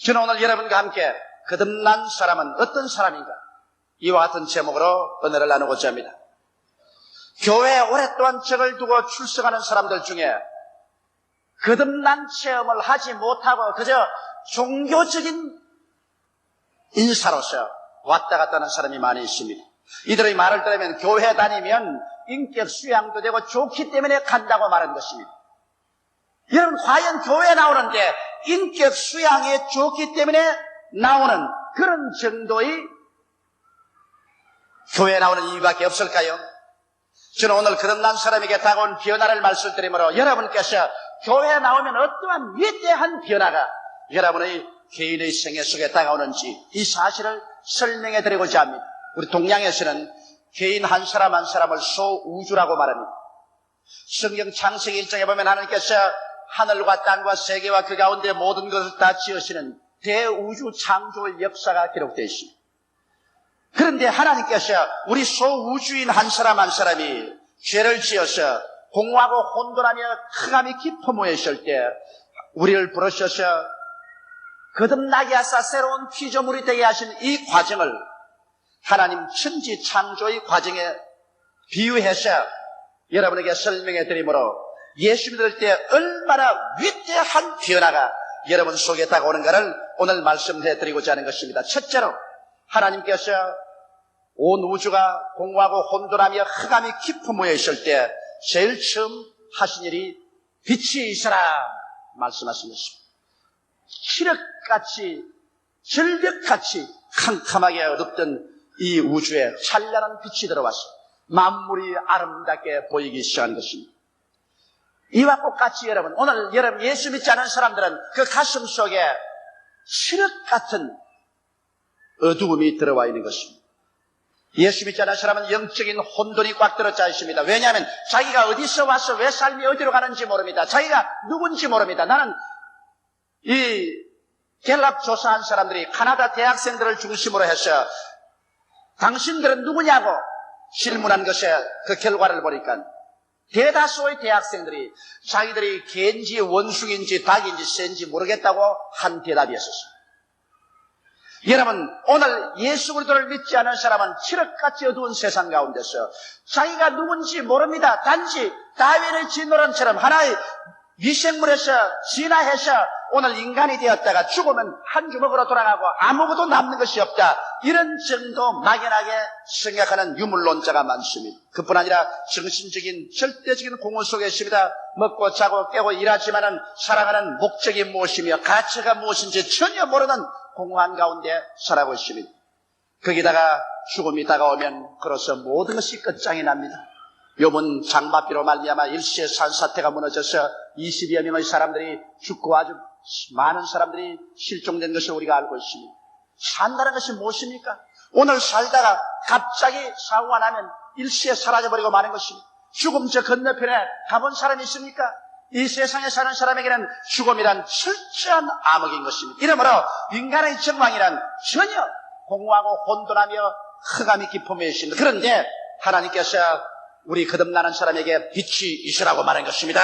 저는 오늘 여러분과 함께 거듭난 사람은 어떤 사람인가? 이와 같은 제목으로 은혜를 나누고자 합니다. 교회에 오랫동안 적을 두고 출석하는 사람들 중에 거듭난 체험을 하지 못하고 그저 종교적인 인사로서 왔다 갔다 하는 사람이 많이 있습니다. 이들의 말을 들으면 교회 다니면 인격 수양도 되고 좋기 때문에 간다고 말하는 것입니다. 여러분, 과연 교회에 나오는데 인격 수양이 좋기 때문에 나오는 그런 정도의 교회에 나오는 이유밖에 없을까요? 저는 오늘 거듭난 사람에게 다가온 변화를 말씀드리므로 여러분께서 교회에 나오면 어떠한 위대한 변화가 여러분의 개인의 생애 속에 다가오는지 이 사실을 설명해 드리고자 합니다. 우리 동양에서는 개인 한 사람 한 사람을 소우주라고 말합니다. 성경 창세기 1장에 보면 하나님께서 하늘과 땅과 세계와 그 가운데 모든 것을 다 지으시는 대우주 창조 역사가 기록되어 있습니다. 그런데 하나님께서 우리 소우주인 한 사람 한 사람이 죄를 지어서 공허하고 혼돈하며 흑암이 깊어 모여 있을 때 우리를 부르셔서 거듭나게 하사 새로운 피조물이 되게 하신 이 과정을 하나님 천지 창조의 과정에 비유해서 여러분에게 설명해 드리므로 예수 믿을 때 얼마나 위대한 변화가 여러분 속에 다가오는가를 오늘 말씀해 드리고자 하는 것입니다. 첫째로 하나님께서 온 우주가 공허하고 혼돈하며 흑암이 깊어 모여 있을 때 제일 처음 하신 일이 빛이 있어라 말씀하신 것입니다. 칠흑같이 절벽같이 캄캄하게 어둡던 이 우주에 찬란한 빛이 들어와서 만물이 아름답게 보이기 시작한 것입니다. 이와 똑같이 여러분, 오늘 여러분 예수 믿지 않은 사람들은 그 가슴 속에 칠흑 같은 어두움이 들어와 있는 것입니다. 예수 믿지 않은 사람은 영적인 혼돈이 꽉 들어차 있습니다. 왜냐하면 자기가 어디서 와서 왜 삶이 어디로 가는지 모릅니다. 자기가 누군지 모릅니다. 나는 이 갤럽 조사한 사람들이 카나다 대학생들을 중심으로 해서 당신들은 누구냐고 질문한 것에 그 결과를 보니까 대다수의 대학생들이 자기들이 개인지 원숭인지 닭인지 새인지 모르겠다고 한 대답이었습니다. 여러분, 오늘 예수 그리스도를 믿지 않은 사람은 칠흑같이 어두운 세상 가운데서 자기가 누군지 모릅니다. 단지 다윈의 진노론처럼 하나의 미생물에서 진화해서 오늘 인간이 되었다가 죽으면 한 주먹으로 돌아가고 아무것도 남는 것이 없다. 이런 정도 막연하게 생각하는 유물론자가 많습니다. 그뿐 아니라 정신적인 절대적인 공허 속에 있습니다. 먹고 자고 깨고 일하지만은 살아가는 목적이 무엇이며 가치가 무엇인지 전혀 모르는 공허한 가운데 살아가고 있습니다. 거기다가 죽음이 다가오면 그로서 모든 것이 끝장이 납니다. 요번 장맛비로 말미암아 일시에 산사태가 무너져서 20여 명의 사람들이 죽고 아주 많은 사람들이 실종된 것을 우리가 알고 있습니다. 산다는 것이 무엇입니까? 오늘 살다가 갑자기 사고가 나면 일시에 사라져버리고 마는 것입니다. 죽음 저 건너편에 가본 사람이 있습니까? 이 세상에 사는 사람에게는 죽음이란 철저한 암흑인 것입니다. 이러므로 인간의 정황이란 전혀 공허하고 혼돈하며 흑암이 깊어 있습니다. 그런데 하나님께서 우리 거듭나는 사람에게 빛이 있으라고 말한 것입니다.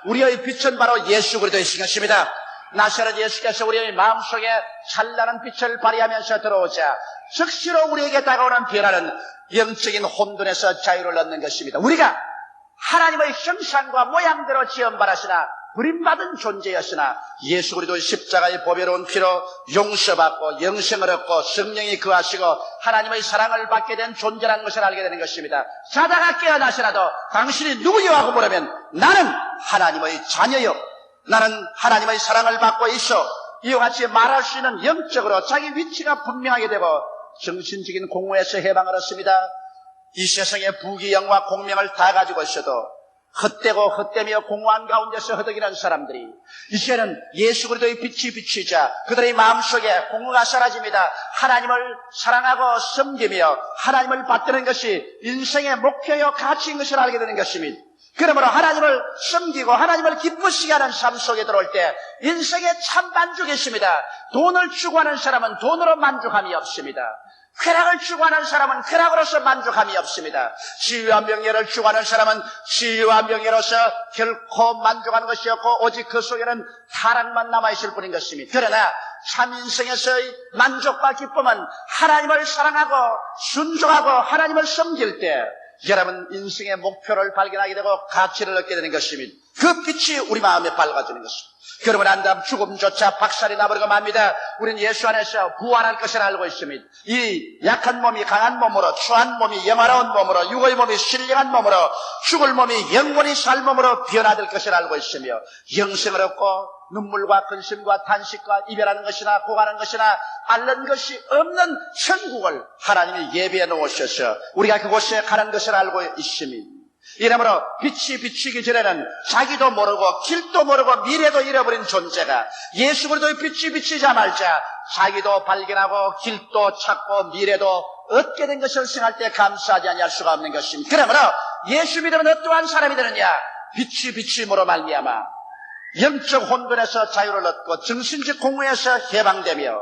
우리의 빛은 바로 예수 그리스도이신 것입니다. 나사렛 예수께서 우리의 마음속에 찬란한 빛을 발휘하면서 들어오자 즉시로 우리에게 다가오는 변화는 영적인 혼돈에서 자유를 얻는 것입니다. 우리가 하나님의 형상과 모양대로 지음받았으나 버림받은 존재였으나 예수 그리스도의 십자가의 보배로운 피로 용서받고 영생을 얻고 성령이 거하시고 하나님의 사랑을 받게 된 존재라는 것을 알게 되는 것입니다. 자다가 깨어나시라도 당신이 누구요 하고 물으면 나는 하나님의 자녀요, 나는 하나님의 사랑을 받고 있어, 이와 같이 말할 수 있는 영적으로 자기 위치가 분명하게 되고 정신적인 공허에서 해방을 얻습니다. 이 세상의 부귀영화 공명을 다 가지고 있어도 헛되고 헛되며 공허한 가운데서 허덕이는 사람들이 이제는 예수 그리스도의 빛이 비치자 그들의 마음속에 공허가 사라집니다. 하나님을 사랑하고 섬기며 하나님을 받드는 것이 인생의 목표요 가치인 것을 알게 되는 것입니다. 그러므로 하나님을 섬기고 하나님을 기쁘시게 하는 삶 속에 들어올 때 인생에 참 만족이 있습니다. 돈을 추구하는 사람은 돈으로 만족함이 없습니다. 쾌락을 추구하는 사람은 쾌락으로서 만족함이 없습니다. 지위와 명예를 추구하는 사람은 지위와 명예로서 결코 만족하는 것이 없고 오직 그 속에는 타락만 남아있을 뿐인 것입니다. 그러나 참 인생에서의 만족과 기쁨은 하나님을 사랑하고 순종하고 하나님을 섬길 때 여러분 인생의 목표를 발견하게 되고 가치를 얻게 되는 것입니다. 그 빛이 우리 마음에 밝아지는 것입니다. 그러면 한 다음 죽음조차 박살이 나버리고 맙니다. 우리는 예수 안에서 부활할 것을 알고 있습니다. 이 약한 몸이 강한 몸으로, 추한 몸이 영화로운 몸으로, 육의 몸이 신령한 몸으로, 죽을 몸이 영원히 살 몸으로 변화될 것을 알고 있으며 영생을 얻고 눈물과 근심과 탄식과 이별하는 것이나 고가는 것이나 앓는 것이 없는 천국을 하나님이 예비해 놓으셔서 우리가 그곳에 가는 것을 알고 있습니다. 이러므로 빛이 비추기 전에는 자기도 모르고 길도 모르고 미래도 잃어버린 존재가 예수 그리스도의 빛이 비치자마자 자기도 발견하고 길도 찾고 미래도 얻게 된 것을 생각할 때 감사하지 아니할 수가 없는 것입니다. 그러므로 예수 믿으면 어떠한 사람이 되느냐? 빛이 비침으로 말미암아 영적 혼돈에서 자유를 얻고 정신적 공허에서 해방되며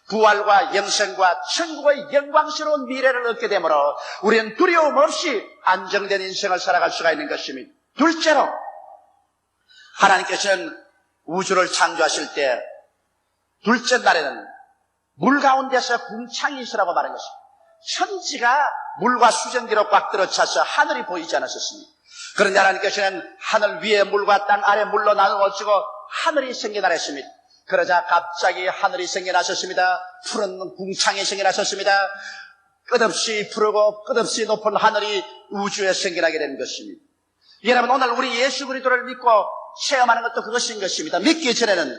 부활과 영생과 천국의 영광스러운 미래를 얻게 되므로 우리는 두려움 없이 안정된 인생을 살아갈 수가 있는 것입니다. 둘째로 하나님께서는 우주를 창조하실 때 둘째 날에는 물 가운데서 궁창이 있으라고 말한 것입니다. 천지가 물과 수증기로 꽉 들어차서 하늘이 보이지 않았었습니다. 그런데 하나님께서는 하늘 위에 물과 땅 아래 물로 나누어지고 하늘이 생겨나라 했습니다. 그러자 갑자기 하늘이 생겨나셨습니다. 푸른 궁창이 생겨나셨습니다. 끝없이 푸르고 끝없이 높은 하늘이 우주에 생겨나게 된 것입니다. 여러분 오늘 우리 예수 그리스도를 믿고 체험하는 것도 그것인 것입니다. 믿기 전에는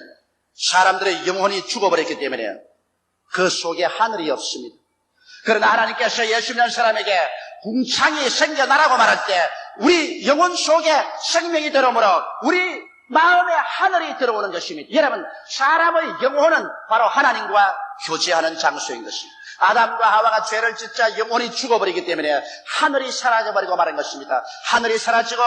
사람들의 영혼이 죽어버렸기 때문에 그 속에 하늘이 없습니다. 그러나 하나님께서 예수 믿는 사람에게 궁창이 생겨나라고 말할 때 우리 영혼 속에 생명이 들어오므로 우리 마음에 하늘이 들어오는 것입니다. 여러분 사람의 영혼은 바로 하나님과 교제하는 장소인 것입니다. 아담과 하와가 죄를 짓자 영혼이 죽어버리기 때문에 하늘이 사라져버리고 말한 것입니다. 하늘이 사라지고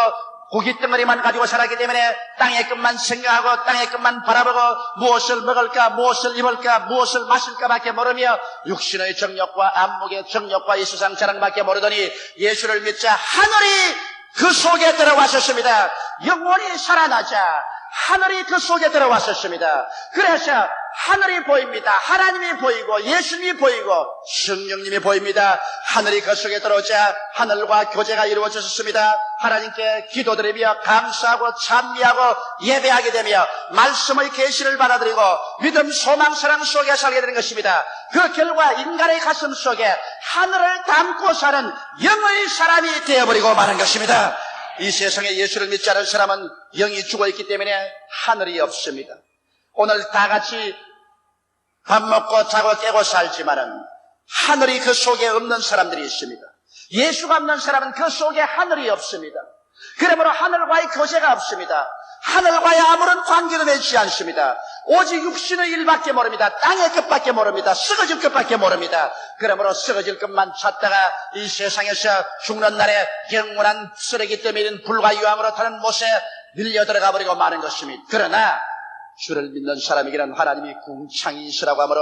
고깃덩어리만 가지고 살았기 때문에 땅의 것만 생각하고 땅의 것만 바라보고 무엇을 먹을까 무엇을 입을까 무엇을 마실까 밖에 모르며 육신의 정욕과 안목의 정욕과 이 세상 자랑밖에 모르더니 예수를 믿자 하늘이 그 속에 들어왔었습니다. 영혼이 살아나자 하늘이 그 속에 들어왔었습니다. 그래서 하늘이 보입니다. 하나님이 보이고 예수님이 보이고 성령님이 보입니다. 하늘이 그 속에 들어오자 하늘과 교제가 이루어졌습니다. 하나님께 기도드리며 감사하고 찬미하고 예배하게 되며 말씀의 계시를 받아들이고 믿음, 소망, 사랑 속에 살게 되는 것입니다. 그 결과 인간의 가슴 속에 하늘을 담고 사는 영의 사람이 되어버리고 마는 것입니다. 이 세상에 예수를 믿지 않은 사람은 영이 죽어있기 때문에 하늘이 없습니다. 오늘 다 같이 밥 먹고 자고 깨고 살지만은 하늘이 그 속에 없는 사람들이 있습니다. 예수가 없는 사람은 그 속에 하늘이 없습니다. 그러므로 하늘과의 교제가 없습니다. 하늘과의 아무런 관계도 맺지 않습니다. 오직 육신의 일밖에 모릅니다. 땅의 것밖에 모릅니다. 썩어질 것밖에 모릅니다. 그러므로 썩어질 것만 찾다가 이 세상에서 죽는 날에 영원한 쓰레기 때문에 불과 유황으로 타는 못에 밀려 들어가 버리고 마는 것입니다. 그러나 주를 믿는 사람에게는 하나님이 궁창이시라고 하므로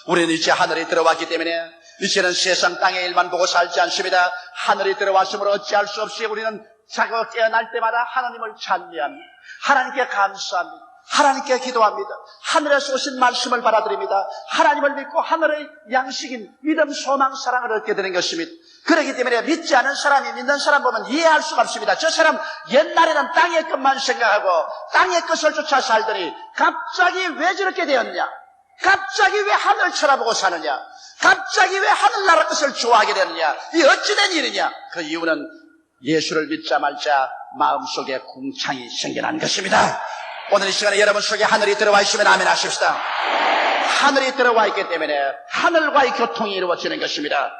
우리는 이제 하늘에 들어왔기 때문에 이제는 세상 땅의 일만 보고 살지 않습니다. 하늘에 들어왔으므로 어찌할 수 없이 우리는 자고 깨어날 때마다 하나님을 찬미합니다. 하나님께 감사합니다. 하나님께 기도합니다. 하늘에서 오신 말씀을 받아들입니다. 하나님을 믿고 하늘의 양식인 믿음, 소망, 사랑을 얻게 되는 것입니다. 그렇기 때문에 믿지 않은 사람이 믿는 사람 보면 이해할 수가 없습니다. 저 사람 옛날에는 땅의 것만 생각하고 땅의 것을 쫓아 살더니 갑자기 왜 저렇게 되었냐? 갑자기 왜 하늘 쳐다보고 사느냐? 갑자기 왜 하늘나라 것을 좋아하게 되느냐? 이 어찌된 일이냐? 그 이유는 예수를 믿자 말자 마음속에 궁창이 생겨난 것입니다. 오늘 이 시간에 여러분 속에 하늘이 들어와 있으면 아멘 하십시다. 하늘이 들어와 있기 때문에 하늘과의 교통이 이루어지는 것입니다.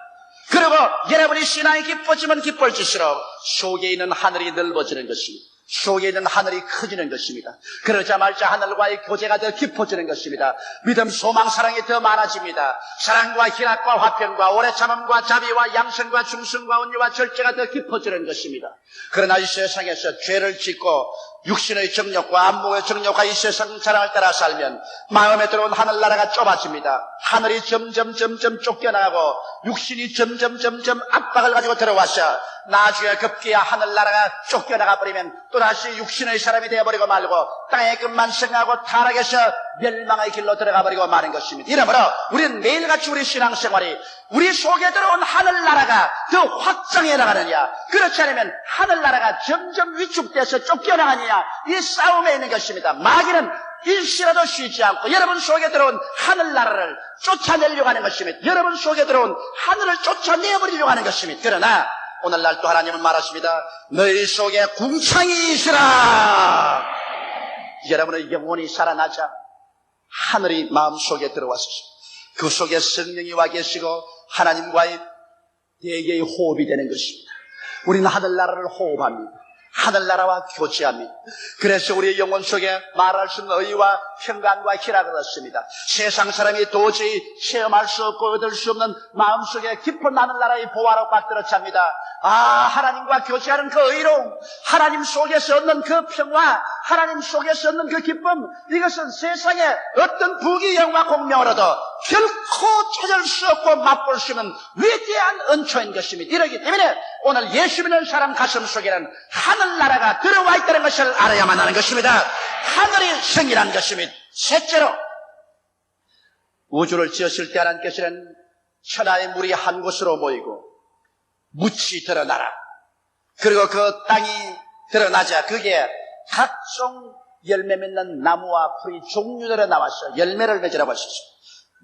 그리고 여러분이 신앙이 깊어지면 깊어질수록 속에 있는 하늘이 넓어지는 것입니다. 속에 있는 하늘이 커지는 것입니다. 그러자마자 하늘과의 교제가 더 깊어지는 것입니다. 믿음, 소망, 사랑이 더 많아집니다. 사랑과 희락과 화평과 오래 참음과 자비와 양선과 중성과 온유와 절제가 더 깊어지는 것입니다. 그러나 이 세상에서 죄를 짓고 육신의 정욕과 안목의 정욕과 이 세상 자랑을 따라 살면 마음에 들어온 하늘나라가 좁아집니다. 하늘이 점점 쫓겨나고 육신이 점점 압박을 가지고 들어와서 나중에 급기야 하늘나라가 쫓겨나가 버리면 또다시 육신의 사람이 되어버리고 말고 땅의 것만 생각하고 타락해서 멸망의 길로 들어가 버리고 마는 것입니다. 이러므로 우리는 매일같이 우리 신앙생활이 우리 속에 들어온 하늘나라가 더 확장해 나가느냐, 그렇지 않으면 하늘나라가 점점 위축돼서 쫓겨나가느냐, 이 싸움에 있는 것입니다. 마귀는 일시라도 쉬지 않고 여러분 속에 들어온 하늘나라를 쫓아내려고 하는 것입니다. 여러분 속에 들어온 하늘을 쫓아내버리려고 하는 것입니다. 그러나 오늘날 또 하나님은 말하십니다. 너희 속에 궁창이 있으라. 여러분의 영혼이 살아나자 하늘이 마음속에 들어와서 그 속에 성령이 와 계시고 하나님과의 대개의 호흡이 되는 것입니다. 우리는 하늘나라를 호흡합니다. 하늘나라와 교제합니다. 그래서 우리의 영혼 속에 말할 수 없는 의와 평강과 희락을 얻습니다. 세상 사람이 도저히 체험할 수 없고 얻을 수 없는 마음속에 깊은 하늘나라의 보화로 꽉 들어찹니다. 하나님과 교제하는 그 의로움, 하나님 속에서 얻는 그 평화, 하나님 속에서 얻는 그 기쁨, 이것은 세상에 어떤 부귀 영화 공명으로도 결코 찾을 수 없고 맛볼 수 없는 위대한 은초인 것입니다. 이러기 때문에 오늘 예수 믿는 사람 가슴 속에는 하늘나라가 들어와 있다는 것을 알아야만 하는 것입니다. 하늘이 생기라는 것입니다. 셋째로, 우주를 지었을 때 하나님께서는 천하의 물이 한 곳으로 모이고 묻이 드러나라. 그리고 그 땅이 드러나자 그게 각종 열매 맺는 나무와 풀이 종류대로 나와서 열매를 맺으라고 하셨습니다.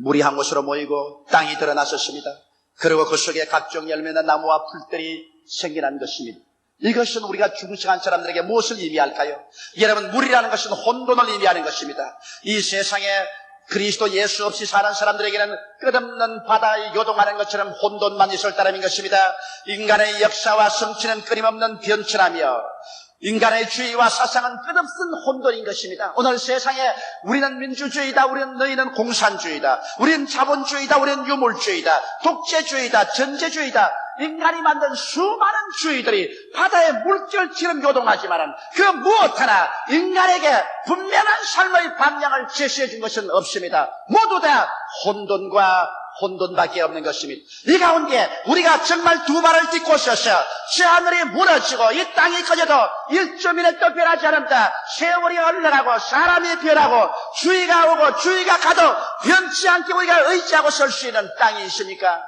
물이 한 곳으로 모이고 땅이 드러났었습니다. 그리고 그 속에 각종 열매 맺는 나무와 풀들이 생겨난 것입니다. 이것은 우리가 중생한 사람들에게 무엇을 의미할까요? 여러분, 물이라는 것은 혼돈을 의미하는 것입니다. 이 세상에 그리스도 예수 없이 사는 사람들에게는 끝없는 바다에 요동하는 것처럼 혼돈만 있을 따름인 것입니다. 인간의 역사와 성취는 끊임없는 변천하며 인간의 주의와 사상은 끝없는 혼돈인 것입니다. 오늘 세상에 우리는 민주주의다, 우리는 너희는 공산주의다, 우리는 자본주의다, 우리는 유물주의다, 독재주의다, 전제주의다, 인간이 만든 수많은 주의들이 바다의 물결처럼 요동하지만 그 무엇 하나 인간에게 분명한 삶의 방향을 제시해 준 것은 없습니다. 모두 다 혼돈밖에 없는 것입니다. 이 가운데 우리가 정말 두 발을 딛고 서서 저 하늘이 무너지고 이 땅이 커져도 1.1도 변하지 않는다. 세월이 흘러가고 사람이 변하고 주의가 오고 주의가 가도 변치 않게 우리가 의지하고 설 수 있는 땅이 있습니까?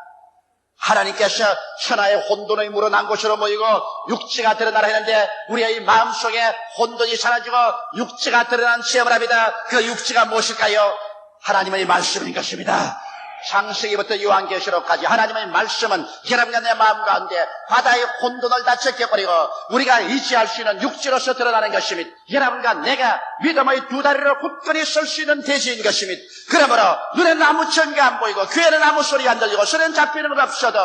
하나님께서 천하의 혼돈의 물은 한 곳으로 모이고 육체가 드러나라 했는데 우리의 마음속에 혼돈이 사라지고 육체가 드러난 체험을 합니다. 그 육체가 무엇일까요? 하나님의 말씀인 것입니다. 창세기부터 요한계시록까지 하나님의 말씀은 여러분과 내 마음 가운데 바다의 혼돈을 다 제껴버리고 우리가 의지할 수 있는 육체로서 드러나는 것입니다. 여러분과 내가 믿음의 두 다리로 굳건히 설 수 있는 대지인 것입니다. 그러므로 눈에는 아무 증거 안 보이고 귀에는 아무 소리 안 들리고 손에는 잡히는 것 없어도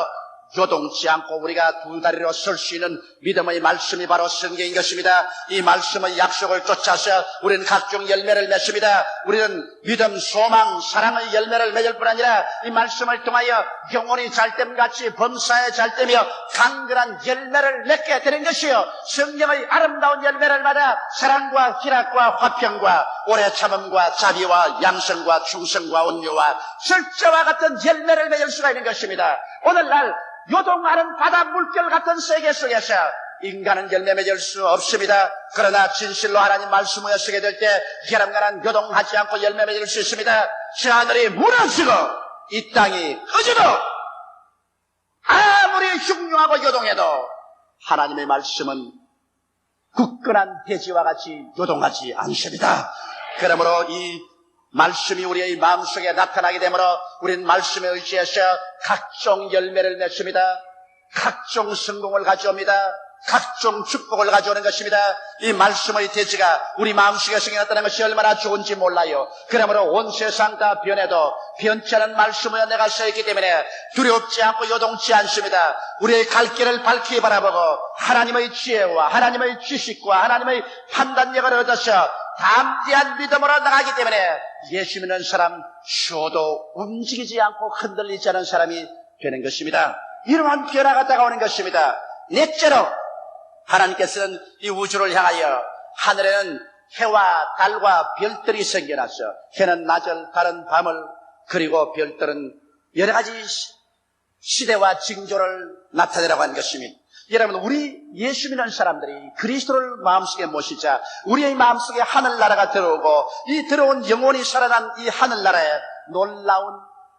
요동치 않고 우리가 두 다리로 설 수 있는 믿음의 말씀이 바로 성경인 것입니다. 이 말씀의 약속을 쫓아서 우리는 각종 열매를 맺습니다. 우리는 믿음, 소망, 사랑의 열매를 맺을 뿐 아니라 이 말씀을 통하여 영혼이 잘됨같이 범사에 잘되며 강건한 열매를 맺게 되는 것이요, 성령의 아름다운 열매를 받아 사랑과 희락과 화평과 오래 참음과 자비와 양성과 충성과 온유와 절제와 같은 열매를 맺을 수가 있는 것입니다. 오늘날 요동하는 바다 물결 같은 세계 속에서 인간은 열매 맺을 수 없습니다. 그러나 진실로 하나님 말씀을 쓰게 될 때 여러분과는 요동하지 않고 열매 맺을 수 있습니다. 저 하늘이 무너지고 이 땅이 꺼져도 아무리 흉흉하고 요동해도 하나님의 말씀은 굳건한 대지와 같이 요동하지 않습니다. 그러므로 이 말씀이 우리의 마음속에 나타나게 되므로 우리는 말씀에 의지해서 각종 열매를 맺습니다. 각종 성공을 가져옵니다. 각종 축복을 가져오는 것입니다. 이 말씀의 대지가 우리 마음속에 생겨났다는 것이 얼마나 좋은지 몰라요. 그러므로 온 세상 다 변해도 변치 않은 말씀에 내가 서있기 때문에 두렵지 않고 요동치 않습니다. 우리의 갈 길을 밝히 바라보고 하나님의 지혜와 하나님의 지식과 하나님의 판단력을 얻어서 담대한 믿음으로 나가기 때문에 예수 믿는 사람 쉬어도 움직이지 않고 흔들리지 않은 사람이 되는 것입니다. 이러한 변화가 다가오는 것입니다. 넷째로, 하나님께서는 이 우주를 향하여 하늘에는 해와 달과 별들이 생겨났어. 해는 낮을, 달은 밤을, 그리고 별들은 여러 가지 시대와 징조를 나타내라고 하는 것입니다. 여러분, 우리 예수 믿는 사람들이 그리스도를 마음속에 모시자 우리의 마음속에 하늘나라가 들어오고 이 들어온 영원히 살아난 이 하늘나라에 놀라운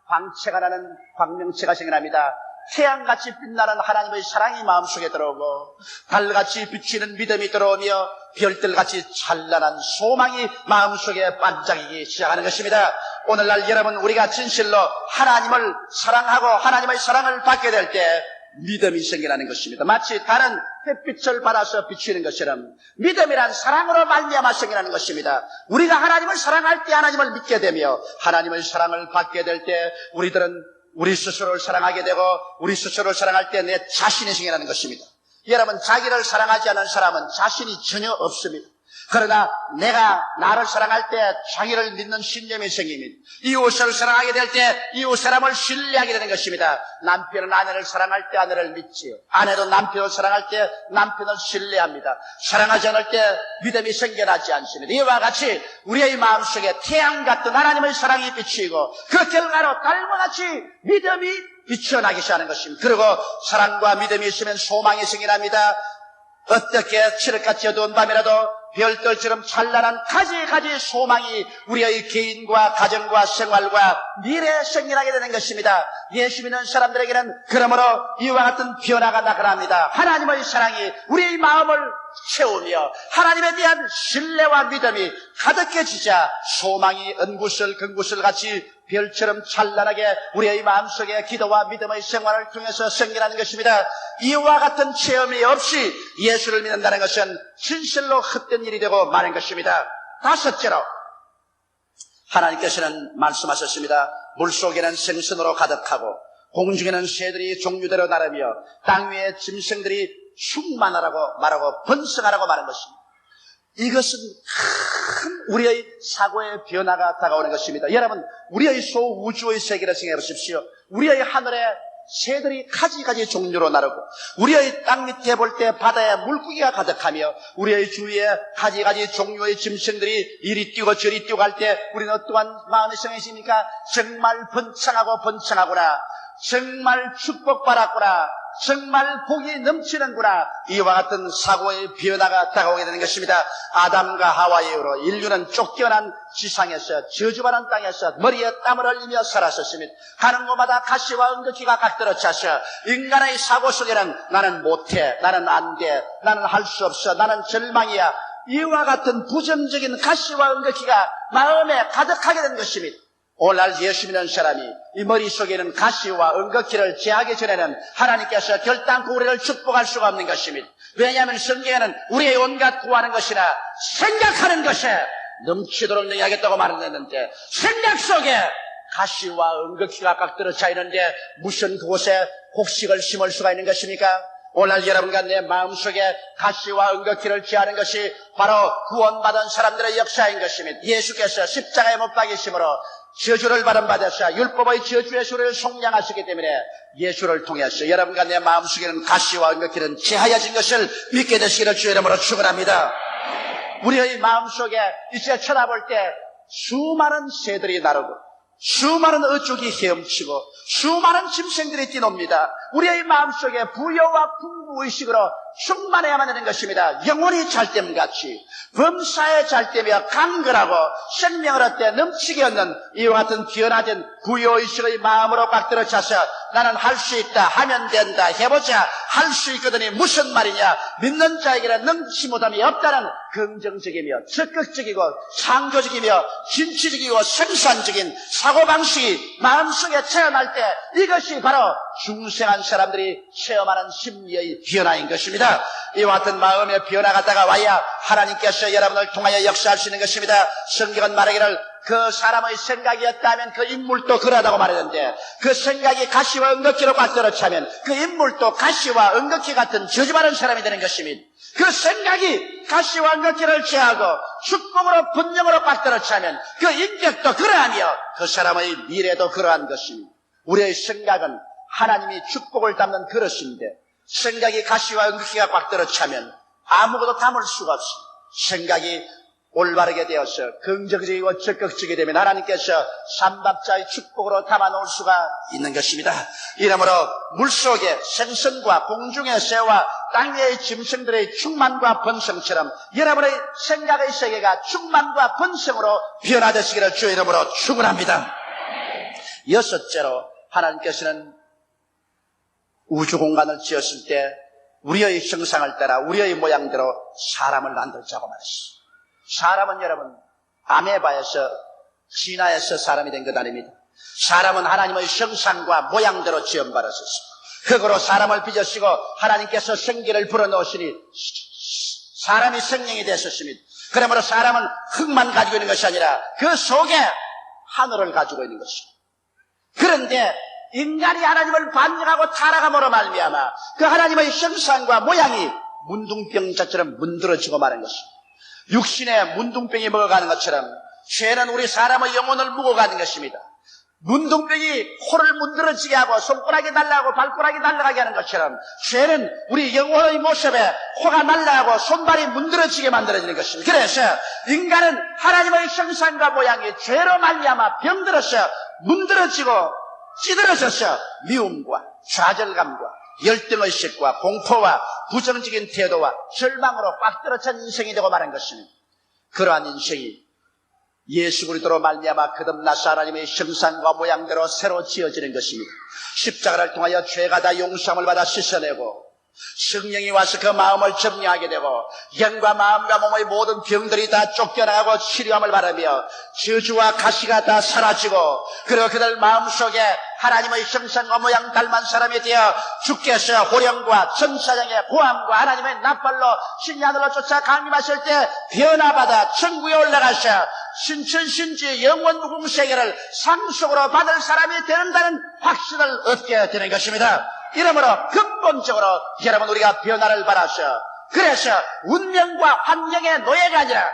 광채가 나는 광명체가 생겨납니다. 태양같이 빛나는 하나님의 사랑이 마음속에 들어오고 달같이 비치는 믿음이 들어오며 별들같이 찬란한 소망이 마음속에 반짝이기 시작하는 것입니다. 오늘날 여러분, 우리가 진실로 하나님을 사랑하고 하나님의 사랑을 받게 될 때 믿음이 생겨나는 것입니다. 마치 다른 햇빛을 받아서 비추는 것처럼 믿음이란 사랑으로 말미암아 생겨나는 것입니다. 우리가 하나님을 사랑할 때 하나님을 믿게 되며 하나님의 사랑을 받게 될 때 우리들은 우리 스스로를 사랑하게 되고 우리 스스로를 사랑할 때 내 자신이 생겨나는 것입니다. 여러분, 자기를 사랑하지 않는 사람은 자신이 전혀 없습니다. 그러나 내가 나를 사랑할 때 자기를 믿는 신념이 생기면 이웃을 사랑하게 될 때 이웃 사람을 신뢰하게 되는 것입니다. 남편은 아내를 사랑할 때 아내를 믿지요. 아내도 남편을 사랑할 때 남편을 신뢰합니다. 사랑하지 않을 때 믿음이 생겨나지 않습니다. 이와 같이 우리의 마음속에 태양 같은 하나님의 사랑이 비치고 그 결과로 달과 같이 믿음이 비춰나기 시작하는 것입니다. 그리고 사랑과 믿음이 있으면 소망이 생겨납니다. 어떻게 칠흑같이 어두운 밤이라도 별들처럼 찬란한 가지 소망이 우리의 개인과 가정과 생활과 미래에 생겨나게 되는 것입니다. 예수 믿는 사람들에게는 그러므로 이와 같은 변화가 나타납니다. 하나님의 사랑이 우리의 마음을 채우며 하나님에 대한 신뢰와 믿음이 가득해지자 소망이 은구슬 금구슬 같이 별처럼 찬란하게 우리의 마음속에 기도와 믿음의 생활을 통해서 생겨나는 것입니다. 이와 같은 체험이 없이 예수를 믿는다는 것은 진실로 헛된 일이 되고 마는 것입니다. 다섯째로 하나님께서는 말씀하셨습니다. 물속에는 생선으로 가득하고 공중에는 새들이 종류대로 나르며 땅 위에 짐승들이 충만하라고 말하고 번성하라고 말한 것입니다. 이것은 큰 우리의 사고의 변화가 다가오는 것입니다. 여러분, 우리의 소우주의 세계를 생각해 보십시오. 우리의 하늘에 새들이 가지가지 종류로 나르고 우리의 땅 밑에 볼 때 바다에 물고기가 가득하며 우리의 주위에 가지가지 종류의 짐승들이 이리 뛰고 저리 뛰고 할 때 우리는 어떠한 마음이 생기십니까? 정말 번창하구나. 정말 축복받았구나. 정말 복이 넘치는구나. 이와 같은 사고의 변화가 다가오게 되는 것입니다. 아담과 하와의 이후로 인류는 쫓겨난 지상에서 저주받은 땅에서 머리에 땀을 흘리며 살았었으며 가는 곳마다 가시와 은거키가 각들어 차서 인간의 사고 속에는 나는 못해, 나는 안 돼, 나는 할 수 없어, 나는 절망이야, 이와 같은 부정적인 가시와 은거키가 마음에 가득하게 된 것입니다. 오늘날 예수 믿는 사람이 이 머릿속에는 가시와 은거키를 제하기 전에는 하나님께서 결단코 우리를 축복할 수가 없는 것입니다. 왜냐하면 성경에는 우리의 온갖 구하는 것이나 생각하는 것에 넘치도록 능하겠다고 말했는데 생각 속에 가시와 은거키가 각들어 차 있는데 무슨 그곳에 곡식을 심을 수가 있는 것입니까? 오늘날 여러분과 내 마음속에 가시와 은거키를 제하는 것이 바로 구원받은 사람들의 역사인 것입니다. 예수께서 십자가에 못 박이심으로 저주를 받으셔 율법의 저주의 소리를 속량하시기 때문에 예수를 통해서 여러분과 내 마음속에는 가시와 은거키는 제하여진 것을 믿게 되시기를 주의 이름으로 축원합니다. 우리의 마음속에 이제 쳐다볼 때 수많은 새들이 나르고 수많은 어족이 헤엄치고 수많은 짐승들이 뛰놉니다. 우리의 마음속에 부여와 풍부의식으로 충만해야만 되는 것입니다. 영혼이 잘됨같이 범사에 잘되며 강건하고 생명을 얻되 넘치게 얻는 이와 같은 변화된 부여의식의 마음으로 꽉들어 차서 나는 할 수 있다, 하면 된다, 해보자, 할 수 있거든이 무슨 말이냐, 믿는 자에게는 능치 못함이 없다는 긍정적이며 적극적이고 창조적이며 진취적이고 생산적인 사고방식이 마음속에 체험할 때 이것이 바로 중생한 사람들이 체험하는 심리의 변화인 것입니다. 이와 같은 마음의 변화가 다가와야 하나님께서 여러분을 통하여 역사할 수 있는 것입니다. 성경은 말하기를 그 사람의 생각이었다면 그 인물도 그러하다고 말했는데 그 생각이 가시와 은거키로 꽉들어 차면 그 인물도 가시와 은거키 같은 저주받은 사람이 되는 것입니다. 그 생각이 가시와 은거키를 제하고 축복으로 분명으로 꽉들어 차면 그 인격도 그러하며 그 사람의 미래도 그러한 것입니다. 우리의 생각은 하나님이 축복을 담는 그릇인데 생각이 가시와 은거키가 꽉 들어 차면 아무것도 담을 수가 없습니다. 생각이 올바르게 되어서 긍정적이고 적극적이 되면 하나님께서 삼박자의 축복으로 담아놓을 수가 있는 것입니다. 이러므로 물속의 생선과 공중의 새와 땅 위의 짐승들의 충만과 번성처럼 여러분의 생각의 세계가 충만과 번성으로 변화되시기를 주의 이름으로 축원합니다. 여섯째로 하나님께서는 우주 공간을 지었을 때 우리의 형상을 따라 우리의 모양대로 사람을 만들자고 말했습니다. 사람은 여러분 아메바에서 진화해서 사람이 된 것 아닙니다. 사람은 하나님의 형상과 모양대로 지음받았습니다. 흙으로 사람을 빚으시고 하나님께서 생기를 불어넣으시니 사람이 생명이 되었습니다. 그러므로 사람은 흙만 가지고 있는 것이 아니라 그 속에 하늘을 가지고 있는 것입니다. 그런데 인간이 하나님을 반역하고 타락함으로 말미암아 그 하나님의 형상과 모양이 문둥병자처럼 문드러지고 마는 것입니다. 육신에 문둥병이 먹어가는 것처럼 죄는 우리 사람의 영혼을 묵어가는 것입니다. 문둥병이 코를 문드러지게 하고 손가락이 날아가고 발가락이 날아가게 하는 것처럼 죄는 우리 영혼의 모습에 코가 날아가고 손발이 문드러지게 만들어지는 것입니다. 그래서 인간은 하나님의 형상과 모양이 죄로 말미암아 병들어서 문드러지고 찌들어져서 미움과 좌절감과 열등의식과 공포와 부정적인 태도와 절망으로 꽉 떨어진 인생이 되고 마는 것입니다. 그러한 인생이 예수 그리스도로 말미암아 거듭나서 하나님의 형상과 모양대로 새로 지어지는 것입니다. 십자가를 통하여 죄가 다 용서함을 받아 씻어내고 성령이 와서 그 마음을 점령하게 되고 영과 마음과 몸의 모든 병들이 다 쫓겨나가고 치료함을 바라며 저주와 가시가 다 사라지고 그리고 그들 마음속에 하나님의 형상과 모양 닮은 사람이 되어 주께서 호령과 천사장의 고함과 하나님의 나팔로 신이 하늘로 쫓아 강림하실 때 변화받아 천국에 올라가셔 신천신지 영원 무궁세계를 상속으로 받을 사람이 되는다는 확신을 얻게 되는 것입니다. 이러므로 근본적으로 여러분 우리가 변화를 바라셔 그래서 운명과 환경의 노예가 아니라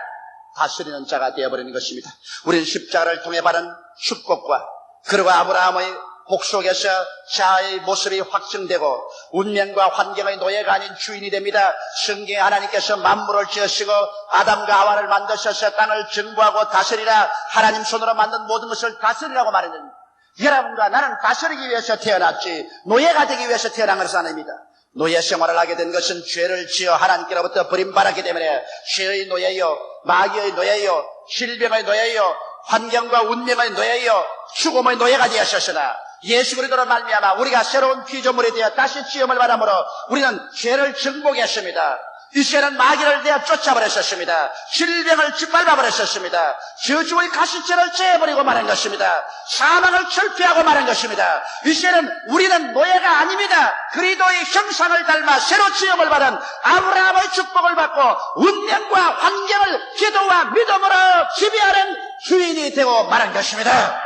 다스리는 자가 되어버리는 것입니다. 우리는 십자가를 통해 받은 축복과 그리고 아브라함의 복 속에서 자아의 모습이 확증되고 운명과 환경의 노예가 아닌 주인이 됩니다. 성경에 하나님께서 만물을 지으시고 아담과 하와를 만드셔서 땅을 정부하고 다스리라 하나님 손으로 만든 모든 것을 다스리라고 말했는데 여러분과 나는 다스리기 위해서 태어났지 노예가 되기 위해서 태어난 것은 아닙니다. 노예 생활을 하게 된 것은 죄를 지어 하나님께로부터 버림받았기 때문에 죄의 노예요, 마귀의 노예요, 질병의 노예요, 환경과 운명의 노예요, 죽음의 노예가 되었으나 예수 그리스도로 말미암아 우리가 새로운 피조물이 되어 다시 지음을 받음으로 우리는 죄를 정복했습니다. 이 죄는 마귀를 내어 쫓아버렸었습니다. 질병을 짓밟아버렸었습니다. 저주의 가시죄를 제해버리고 말한 것입니다. 사망을 철폐하고 말한 것입니다. 이 죄는 우리는 노예가 아닙니다. 그리스도의 형상을 닮아 새로 지음을 받은 아브라함의 축복을 받고 운명과 환경을 기도와 믿음으로 지배하는 주인이 되고 말한 것입니다.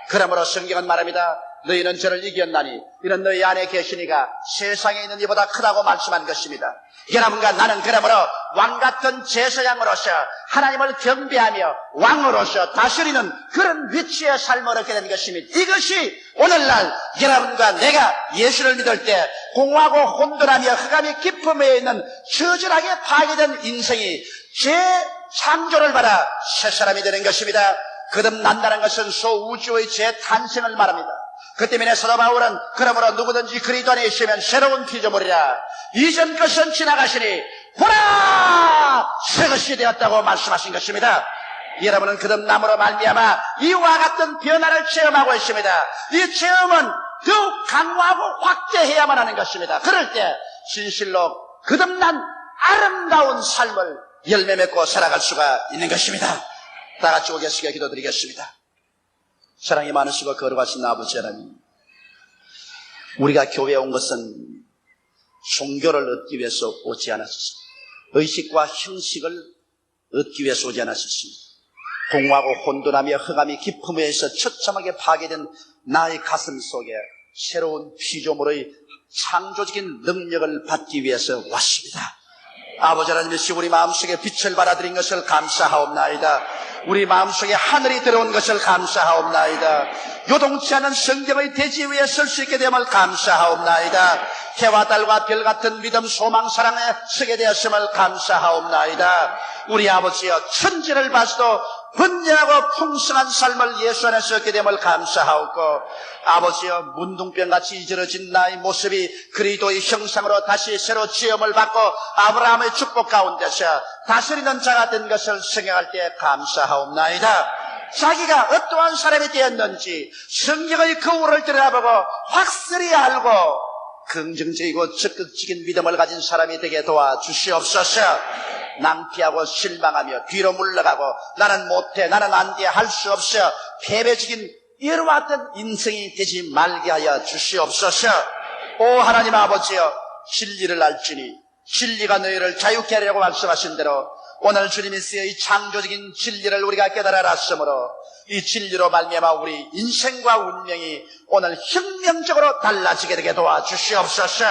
그러므로 성경은 말합니다. 너희는 저를 이겼나니 이는 너희 안에 계시니가 세상에 있는 이보다 크다고 말씀한 것입니다. 여러분과 나는 그러므로 왕같은 제사장으로서 하나님을 경배하며 왕으로서 다스리는 그런 위치의 삶을 얻게 된 것입니다. 이것이 오늘날 여러분과 내가 예수를 믿을 때 공허하고 혼돈하며 흑암이 깊음에 있는 처절하게 파괴된 인생이 재창조를 받아 새 사람이 되는 것입니다. 거듭난다는 것은 소우주의 재탄생을 말합니다. 그 때문에 사도 바울은 그러므로 누구든지 그리스도 안에 있으면 새로운 피조물이라 이전 것은 지나가시니 보라 새것이 되었다고 말씀하신 것입니다. 여러분은 거듭남으로 말미암아 이와 같은 변화를 체험하고 있습니다. 이 체험은 더욱 강화하고 확대해야만 하는 것입니다. 그럴 때 진실로 거듭난 아름다운 삶을 열매 맺고 살아갈 수가 있는 것입니다. 다 같이 오겠습니다. 기도드리겠습니다. 사랑이 많으시고 거룩하신 아버지 하나님, 우리가 교회에 온 것은 종교를 얻기 위해서 오지 않았습니다. 의식과 형식을 얻기 위해서 오지 않았습니다. 공허하고 혼돈하며 흑암이 깊음에서 처참하게 파괴된 나의 가슴 속에 새로운 피조물의 창조적인 능력을 받기 위해서 왔습니다. 아버지 하나님, 우리 마음속에 빛을 받아들인 것을 감사하옵나이다. 우리 마음속에 하늘이 들어온 것을 감사하옵나이다. 요동치 않은 성경의 대지 위에 설 수 있게 됨을 감사하옵나이다. 해와 달과 별 같은 믿음, 소망, 사랑에 서게 되었음을 감사하옵나이다. 우리 아버지여, 천지를 봐서도 번영하고 풍성한 삶을 예수 안에서 얻게 됨을 감사하옵고, 아버지여, 문둥병같이 이저러진 나의 모습이 그리스도의 형상으로 다시 새로 지음을 받고 아브라함의 축복 가운데서 다스리는 자가 된 것을 생각할 때 감사하옵나이다. 자기가 어떠한 사람이 되었는지 성경의 거울을 들여다보고 확실히 알고 긍정적이고 적극적인 믿음을 가진 사람이 되게 도와주시옵소서. 낭피하고 실망하며 뒤로 물러가고 나는 못해, 나는 안 돼, 할 수 없어, 패배적인 이와 같은 인생이 되지 말게 하여 주시옵소서. 오 하나님 아버지여, 진리를 알지니 진리가 너희를 자유케 하려고 말씀하신 대로 오늘 주님이 쓰여 이 창조적인 진리를 우리가 깨달아 알았으므로 이 진리로 말미암아 우리 인생과 운명이 오늘 혁명적으로 달라지게 되게 도와주시옵소서.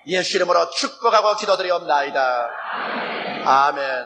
예수 이름으로 축복하고 기도드리옵나이다. 아멘.